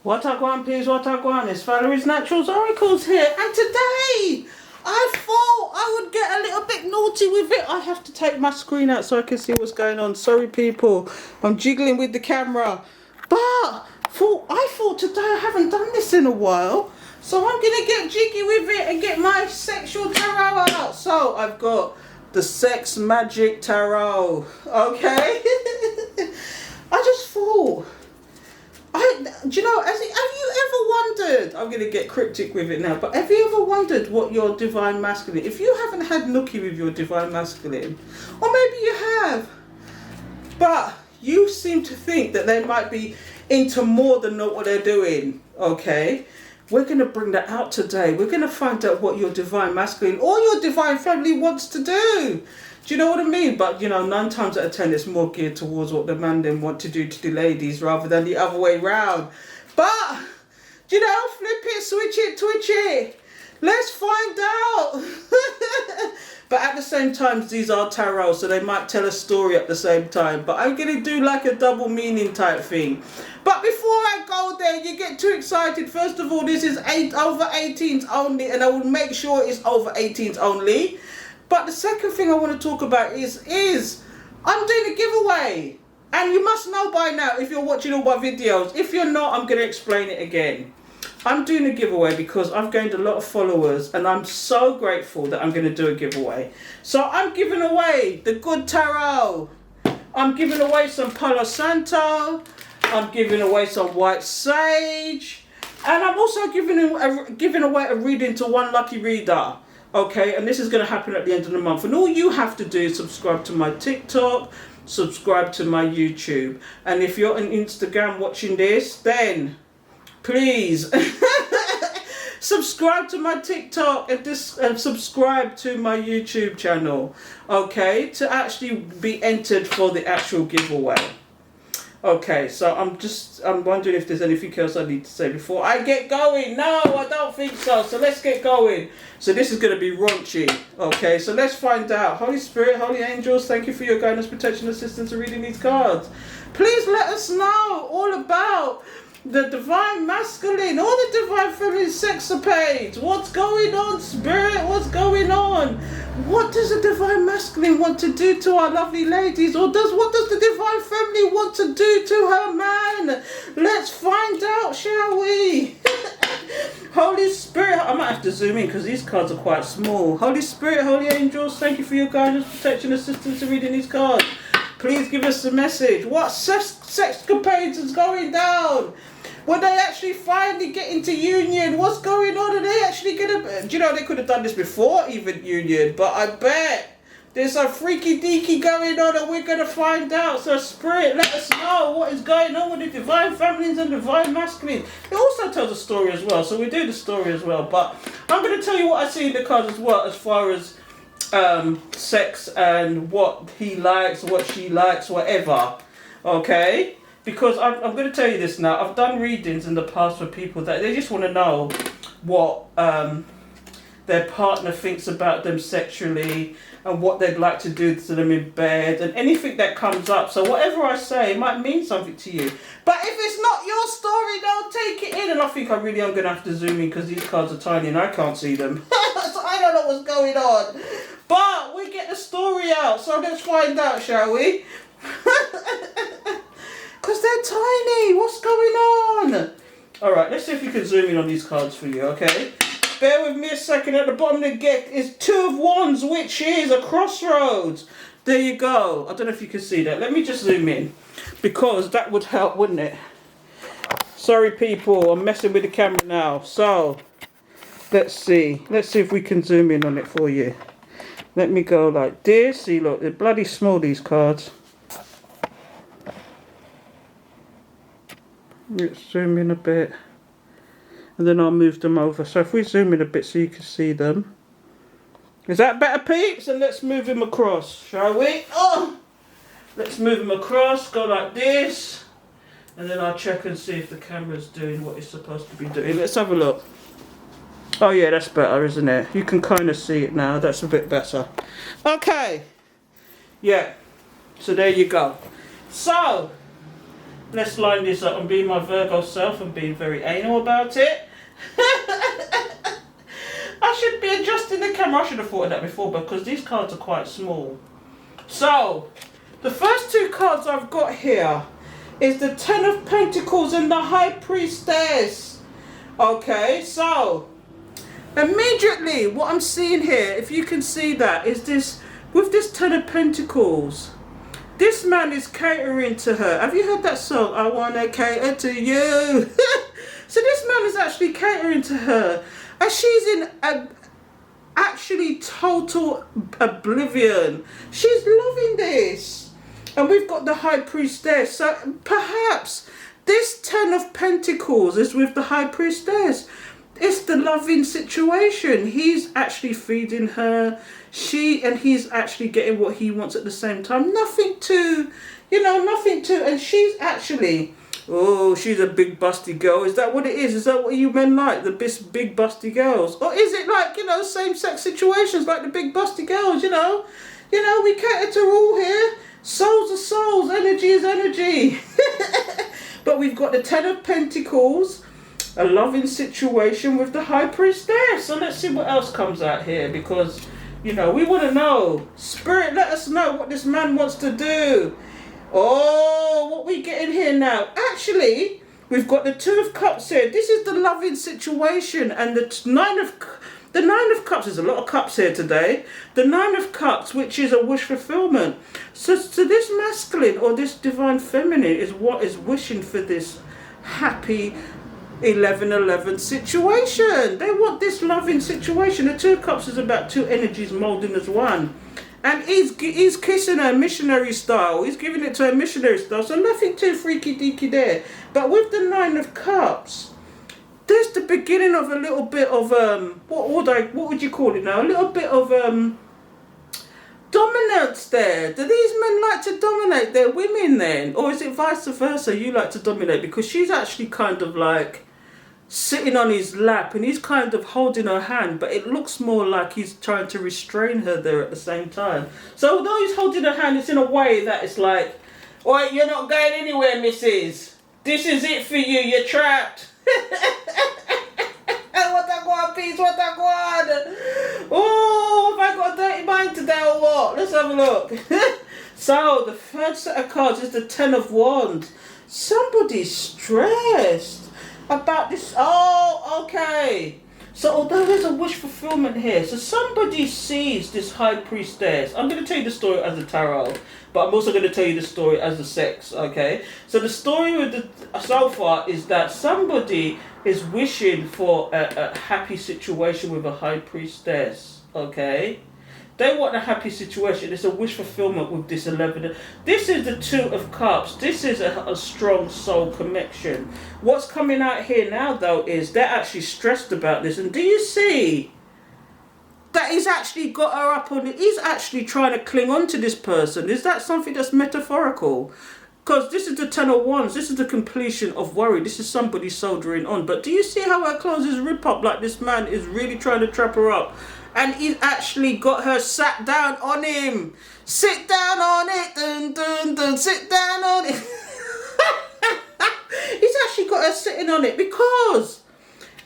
What I want, peeps, what I want. It's Valerie's Naturals Oracles here, and today I thought I would get a little bit naughty with it. I have to take my screen out so I can see what's going on. Sorry, people, I'm jiggling with the camera, but I thought today I haven't done this in a while, so I'm gonna get jiggy with it and get my sexual tarot out. So I've got the Sex Magic Tarot. Okay, I just thought. Do you know, have you ever wondered, I'm going to get cryptic with it now, but have you ever wondered what your divine masculine, if you haven't had nookie with your divine masculine, or maybe you have, but you seem to think that they might be into more than what they're doing, okay? We're going to bring that out today. We're going to find out what your divine masculine or your divine family wants to do. Do you know what I mean? But, you know, 9 times out of 10, it's more geared towards what the man then want to do to the ladies rather than the other way round. But, you know, flip it, switch it, twitch it. Let's find out. But at the same time, these are tarot, so they might tell a story at the same time. But I'm going to do like a double meaning type thing. But before I go there, you get too excited. First of all, this is over 18s only, and I will make sure it's over 18s only. But the second thing I want to talk about is I'm doing a giveaway. And you must know by now if you're watching all my videos. If you're not, I'm going to explain it again. I'm doing a giveaway because I've gained a lot of followers and I'm so grateful that I'm going to do a giveaway. So I'm giving away the good tarot. I'm giving away some Palo Santo. I'm giving away some white sage. And I'm also giving away a reading to one lucky reader. Okay, and this is going to happen at the end of the month. And all you have to do is subscribe to my TikTok, subscribe to my YouTube. And if you're on Instagram watching this, then please subscribe to my TikTok and subscribe to my YouTube channel. Okay, to actually be entered for the actual giveaway. Okay, so I'm wondering if there's anything else I need to say before I get going. No, I don't think so. So let's get going. So this is going to be raunchy. Okay, so let's find out. Holy Spirit, Holy Angels, thank you for your guidance, protection, assistance in reading these cards. Please let us know all about the divine masculine, all the divine feminine sexapades. What's going on, Spirit? What's going on? What does the divine masculine want to do to our lovely ladies? Or what does the divine feminine want to do to her man? Let's find out, shall we? Holy Spirit, I might have to zoom in because these cards are quite small. Holy Spirit, Holy Angels, thank you for your guidance, protection, assistance in reading these cards. Please give us a message. What sexcapades is going down? Will they actually finally get into union? What's going on? Are they actually gonna... Do you know, they could have done this before even union, but I bet there's a freaky deaky going on and we're gonna find out. So Spirit, let us know what is going on with the divine feminines and divine masculines. It also tells a story as well, so we do the story as well. But I'm gonna tell you what I see in the cards as well, as far as sex and what he likes, what she likes, whatever. Okay? Because I'm going to tell you this now. I've done readings in the past for people that they just want to know what their partner thinks about them sexually and what they'd like to do to them in bed and anything that comes up. So whatever I say might mean something to you. But if it's not your story, don't take it in. And I think I really am going to have to zoom in because these cards are tiny and I can't see them. So I don't know what's going on. But we get the story out. So let's find out, shall we? Because they're tiny. What's going on? Alright, let's see if we can zoom in on these cards for you, okay? Bear with me a second. At the bottom of the deck is 2 of Wands, which is a crossroads. There you go. I don't know if you can see that. Let me just zoom in. Because that would help, wouldn't it? Sorry, people. I'm messing with the camera now. So, let's see. Let's see if we can zoom in on it for you. Let me go like this. See, look. They're bloody small, these cards. Let's zoom in a bit and then I'll move them over. So if we zoom in a bit so you can see them. Is that better, peeps? And let's move him across, shall we? Oh! Let's move him across, go like this, and then I'll check and see if the camera's doing what it's supposed to be doing. Let's have a look. Oh yeah, that's better, isn't it? You can kind of see it now. That's a bit better. Okay. Yeah. So there you go. So Let's line this up. I'm being my Virgo self and being very anal about it. I should be adjusting the camera. I should have thought of that before because these cards are quite small. So, the first two cards I've got here is the Ten of Pentacles and the High Priestess. Okay, so immediately what I'm seeing here, if you can see that, is this, with this Ten of Pentacles, this man is catering to her. Have you heard that song? I wanna cater to you. So this man is actually catering to her. And she's in actually total oblivion. She's loving this. And we've got the High Priestess. So perhaps this Ten of Pentacles is with the High Priestess. It's the loving situation. He's actually feeding her. And he's actually getting what he wants at the same time. Nothing to, and she's actually, oh, she's a big busty girl. Is that what it is? Is that what you men like? The big busty girls? Or is it like, same-sex situations like the big busty girls, we cater to all here. Souls are souls. Energy is energy. But we've got the Ten of Pentacles, a loving situation with the High Priestess. So let's see what else comes out here because, we want to know. Spirit, let us know what this man wants to do. Oh, what we getting here now? Actually, we've got the Two of Cups here. This is the loving situation, and the Nine of Cups. There's a lot of cups here today. The Nine of Cups, which is a wish fulfillment. So this masculine or this divine feminine is what is wishing for this happy 11-11 situation. They want this loving situation. The Two of Cups is about two energies molding as one. And he's kissing her missionary style. He's giving it to her missionary style. So nothing too freaky deaky there. But with the Nine of Cups, there's the beginning of a little bit of what would you call it now? A little bit of dominance there. Do these men like to dominate their women then? Or is it vice versa? You like to dominate? Because she's actually kind of like sitting on his lap and he's kind of holding her hand, but it looks more like he's trying to restrain her there at the same time. So although he's holding her hand, it's in a way that it's like, oi, you're not going anywhere, missus. This is it for you, you're trapped. What a guan, peeps, what a guan. Oh, have I got a dirty mind today or what? Let's have a look. So the third set of cards is the Ten of Wands. Somebody's stressed about this. Oh, okay. So although there's a wish fulfillment here, so somebody sees this High Priestess. I'm going to tell you the story as a tarot, but I'm also going to tell you the story as a sex, okay? So the story with so far is that somebody is wishing for a happy situation with a High Priestess, okay? They want a happy situation. It's a wish fulfillment with this 11. This is the Two of Cups. This is a strong soul connection. What's coming out here now, though, is they're actually stressed about this. And do you see that he's actually got her up on it? He's actually trying to cling on to this person. Is that something that's metaphorical? Because this is the Ten of Wands. This is the completion of worry. This is somebody soldiering on. But do you see how her clothes is rip up? Like this man is really trying to trap her up. And he's actually got her sat down on him. Sit down on it. Dun, dun, dun. Sit down on it. He's actually got her sitting on it because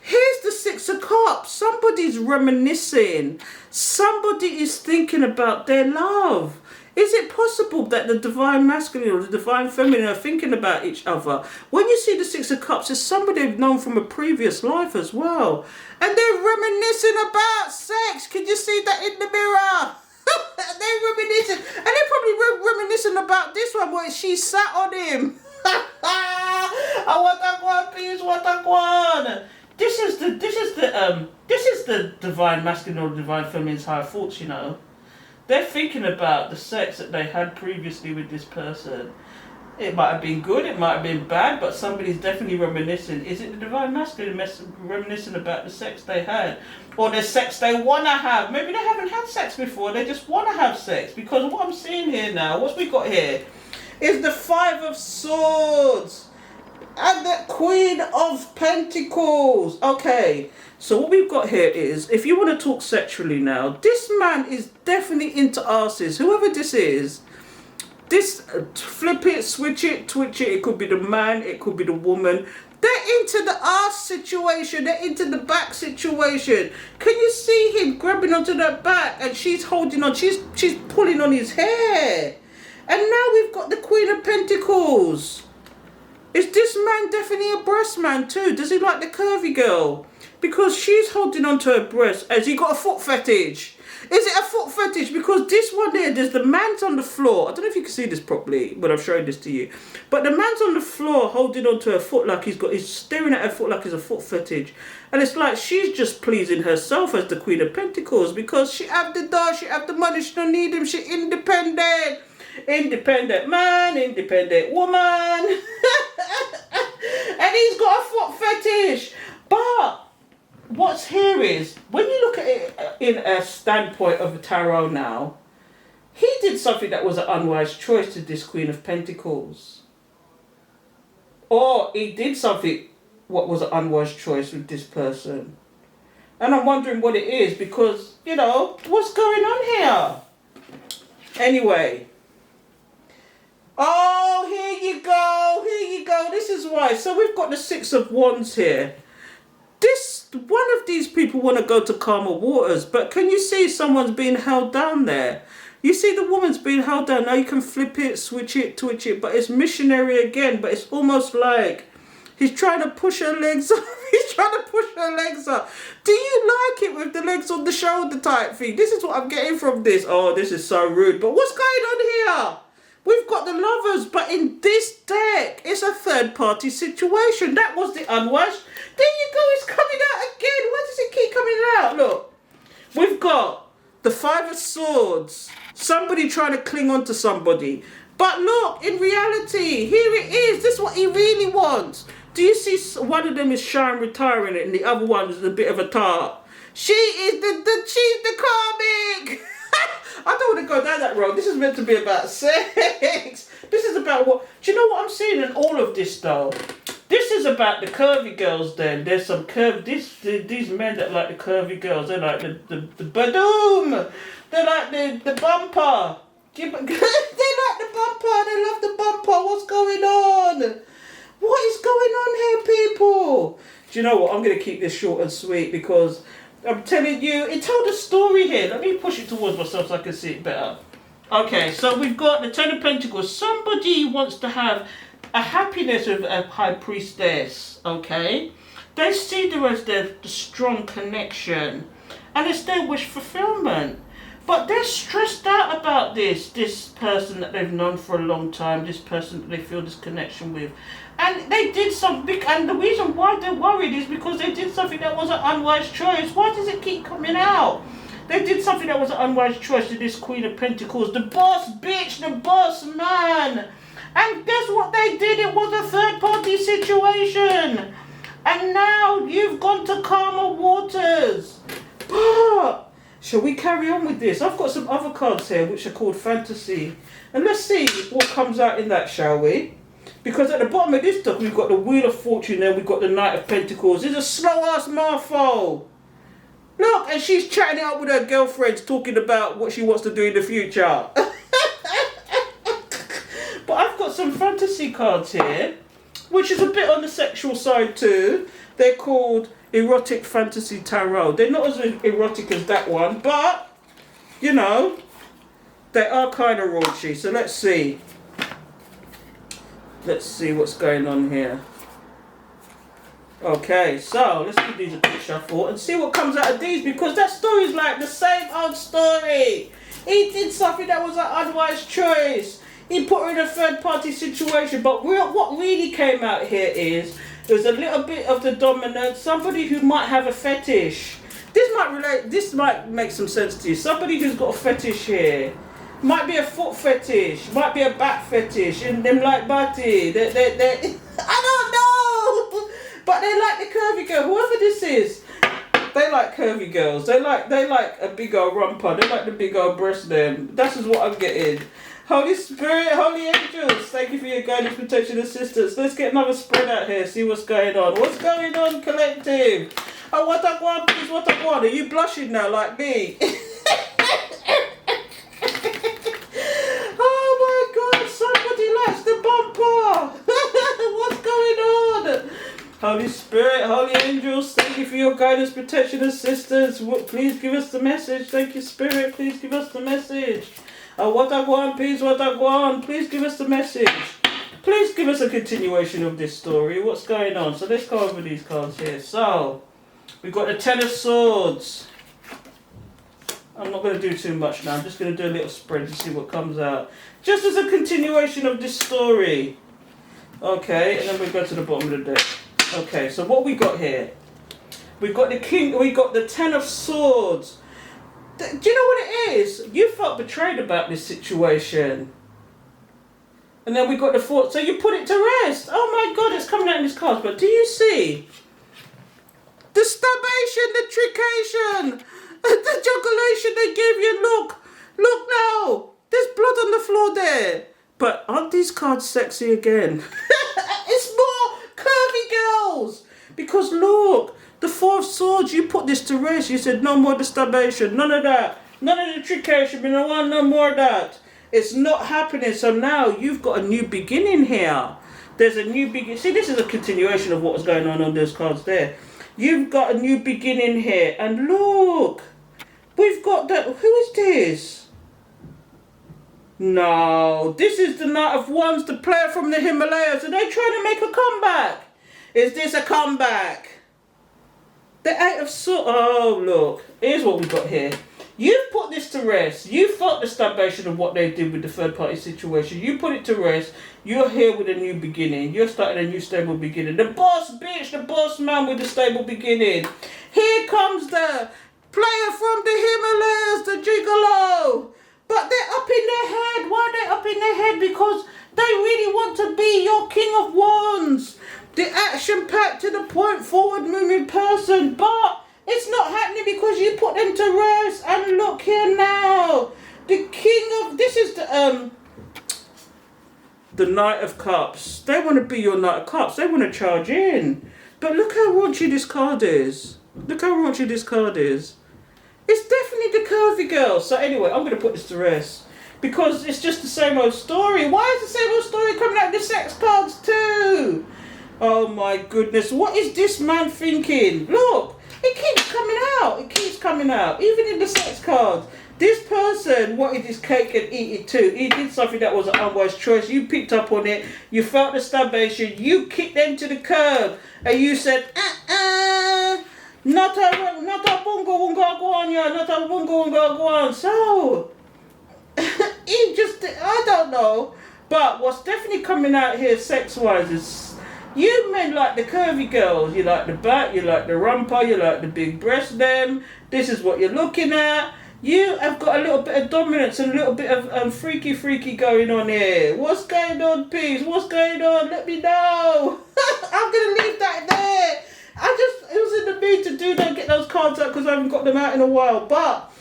here's the Six of Cups. Somebody's reminiscing. Somebody is thinking about their love. Is it possible that the divine masculine or the divine feminine are thinking about each other? When you see the Six of Cups, it's somebody they've known from a previous life as well. And they're reminiscing about sex. Can you see that in the mirror? They're reminiscing. And they're probably reminiscing about this one where she sat on him. Oh, what a guan, peeps, what a guan. This is the divine masculine or divine feminine's higher thoughts, you know. They're thinking about the sex that they had previously with this person. It might have been good, it might have been bad, but somebody's definitely reminiscing. Is it the divine masculine reminiscing about the sex they had? Or the sex they want to have? Maybe they haven't had sex before, they just want to have sex. Because what I'm seeing here now, what's we got here? Is the Five of Swords and the Queen of Pentacles. Okay. So what we've got here is, if you want to talk sexually now, this man is definitely into asses. Whoever this is this, flip it, switch it, twitch it. It could be the man, it could be the woman. They're into the ass situation. They're into the back situation. Can you see him grabbing onto that back, and she's holding on. She's pulling on his hair. And now we've got the Queen of Pentacles. Is this man definitely a breast man too? Does he like the curvy girl? Because she's holding onto her breast. Has he got a foot fetish? Is it a foot fetish? Because this one there, there's the man's on the floor. I don't know if you can see this properly when I'm showing this to you. But the man's on the floor holding onto her foot like he's staring at her foot like it's a foot fetish. And it's like she's just pleasing herself as the Queen of Pentacles because she have the dough, she have the money, she don't need him, she independent. Independent man, independent woman. And he's got a foot fetish. But what's here is, when you look at it in a standpoint of a tarot now, he did something that was an unwise choice to this Queen of Pentacles. Or he did something what was an unwise choice with this person. And I'm wondering what it is because, you know, what's going on here? Anyway. Oh, here you go. Here you go. This is why. So we've got the Six of Wands here. One of these people want to go to calmer waters, but can you see someone's being held down there? You see the woman's being held down. Now you can flip it, switch it, twitch it, but it's missionary again, but it's almost like he's trying to push her legs up. He's trying to push her legs up. Do you like it with the legs on the shoulder type thing? This is what I'm getting from this. Oh, this is so rude, but what's going on here? We've got the Lovers, but in this deck, it's a third-party situation. That was the unwise. There you go, it's coming out again. Why does it keep coming out? Look, we've got the Five of Swords. Somebody trying to cling on to somebody. But look, in reality, here it is. This is what he really wants. Do you see one of them is shy and retiring it, and the other one is a bit of a tart? She's the comic. I don't want to go down that road. This is meant to be about sex. This is about what... Do you know what I'm seeing in all of this, though? This is about the curvy girls, then. There's some these men that like the curvy girls. They like the badoom. They like the bumper. They like the bumper. They love the bumper. What's going on? What is going on here, people? Do you know what? I'm going to keep this short and sweet because... I'm telling you, it told a story here. Let me push it towards myself so I can see it better. Okay, so we've got the Ten of Pentacles. Somebody wants to have a happiness with a High Priestess, okay? They see there as the strong connection. And it's their wish fulfillment. But they're stressed out about this person that they've known for a long time, this person that they feel this connection with. And they did something, and the reason why they're worried is because they did something that was an unwise choice. Why does it keep coming out? They did something that was an unwise choice to this Queen of Pentacles. The boss bitch, the boss man. And guess what they did? It was a third party situation. And now you've gone to calmer waters. But shall we carry on with this? I've got some other cards here which are called Fantasy. And let's see what comes out in that, shall we? Because at the bottom of this stuff, we've got the Wheel of Fortune, then we've got the Knight of Pentacles. It's a slow-ass mouthful. Look, and she's chatting it up with her girlfriends, talking about what she wants to do in the future. But I've got some fantasy cards here, which is a bit on the sexual side too. They're called Erotic Fantasy Tarot. They're not as erotic as that one, but, you know, they are kind of raunchy. So let's see. Let's see what's going on here. Okay, so let's give these a quick shuffle and see what comes out of these, because that story is like the same old story. He did something that was an unwise choice. He put her in a third party situation, but what really came out here is there's a little bit of the dominance, somebody who might have a fetish. This might make some sense to you. Somebody who's got a fetish here. Might be a foot fetish, might be a back fetish, and them like body. They I don't know, but they like the curvy girl. Whoever this is, they like curvy girls. They like a big old rumper. They like the big old breast. Them. That's just what I'm getting. Holy Spirit, Holy Angels, thank you for your guidance, protection, assistance. Let's get another spread out here. See what's going on. What's going on, collective? Oh, what I want, please. What I want. Are you blushing now, like me? Holy Spirit, Holy Angels, thank you for your guidance, protection, assistance. Please give us the message. Thank you, Spirit. Please give us the message. What I want, please, what I want. Please give us the message. Please give us a continuation of this story. What's going on? So let's go over these cards here. So, we've got the Ten of Swords. I'm not going to do too much now. I'm just going to do a little spread to see what comes out. Just as a continuation of this story. Okay, and then we go to the bottom of the deck. Okay, so what we got here? We've got the King, we got the Ten of Swords. Do you know what it is? You felt betrayed about this situation. And then we got the Four, so you put it to rest. Oh my God, it's coming out in these cards, but do you see? The stabbation, the triccation, the juggulation they gave you. Look now, there's blood on the floor there. But aren't these cards sexy again? It's more curvy girls. Because look, the Four of Swords, you put this to rest. You said no more disturbation, none of that. None of the trickery, we don't want no more of that. It's not happening. So now you've got a new beginning here. There's a new beginning. See, this is a continuation of what was going on those cards there. You've got a new beginning here. And look, we've got that. Who is this? No, this is the Knight of Wands, the player from the Himalayas. Are they trying to make a comeback? Is this a comeback? The Eight of Swords. Oh, look. Here's what we've got here. You've put this to rest. You felt the stabbation of what they did with the third party situation. You put it to rest. You're here with a new beginning. You're starting a new stable beginning. The boss bitch, the boss man with the stable beginning. Here comes the player from the Himalayas, the gigolo. But they're up in their head. Why are they up in their head? Because they really want to be your King of Wands. The action-packed, to the point, forward-moving person. But it's not happening because you put them to rest. And look here now. The King of... This is the Knight of Cups. They want to be your Knight of Cups. They want to charge in. But look how raunchy this card is. Look how raunchy this card is. It's definitely the curvy girl. So anyway, I'm going to put this to rest. Because it's just the same old story. Why is the same old story coming out of the sex cards too? Oh my goodness. What is this man thinking? Look, it keeps coming out. It keeps coming out. Even in the sex cards. This person wanted his cake and eat it too. He did something that was an unwise choice. You picked up on it. You felt the stabbation. You kicked them to the curb. And you said, not a bungo wunga gwan, yeah, not a bungo wunga gwan. So, he just, I don't know. But what's definitely coming out here sex-wise is, you men like the curvy girls. You like the back, you like the rumpa, you like the big breast them. This is what you're looking at. You have got a little bit of dominance and a little bit of freaky going on here. What's going on, peeps? What's going on? Let me know. I'm going to leave that there. It was in the mood to do that, get those cards out because I haven't got them out in a while. But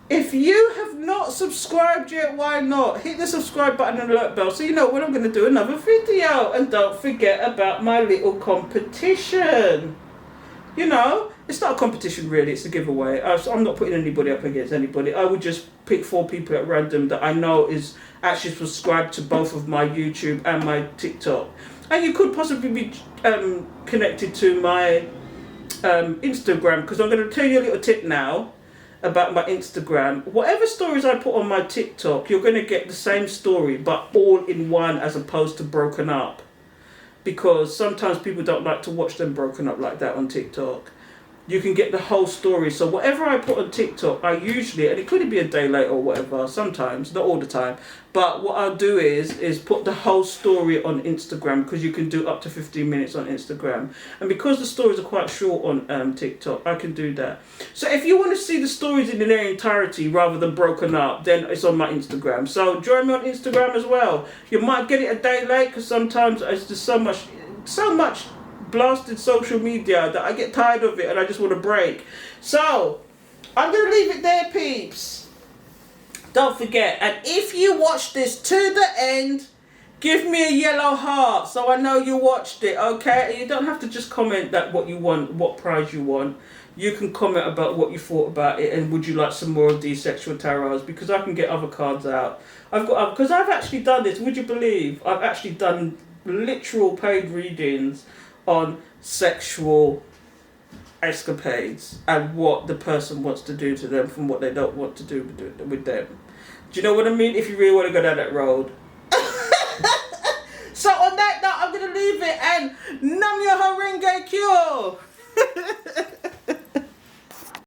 if you have not subscribed yet, why not? Hit the subscribe button and alert bell so you know when I'm going to do another video. And don't forget about my little competition. You know, it's not a competition really, it's a giveaway. I'm not putting anybody up against anybody. I would just pick 4 people at random that I know is actually subscribed to both of my YouTube and my TikTok. And you could possibly be connected to my Instagram, because I'm going to tell you a little tip now about my Instagram. Whatever stories I put on my TikTok, you're going to get the same story, but all in one as opposed to broken up. Because sometimes people don't like to watch them broken up like that on TikTok. You can get the whole story. So whatever I put on TikTok, I usually, and it could be a day late or whatever, sometimes, not all the time, but what I'll do is put the whole story on Instagram, because you can do up to 15 minutes on Instagram. And because the stories are quite short on TikTok, I can do that. So if you want to see the stories in their entirety rather than broken up, then it's on my Instagram. So join me on Instagram as well. You might get it a day late, because sometimes it's just so much blasted social media that I get tired of it and I just want to break. So I'm going to leave it there, peeps. Don't forget, and if you watch this to the end, give me a yellow heart so I know you watched it, okay? And you don't have to just comment that what you want, what prize you want. You can comment about what you thought about it and would you like some more of these sexual tarots, because I can get other cards out. Because I've actually done this, would you believe? I've actually done literal paid readings on sexual escapades and what the person wants to do to them from what they don't want to do with them. Do you know what I mean? If you really want to go down that road. So on that note, I'm going to leave it, and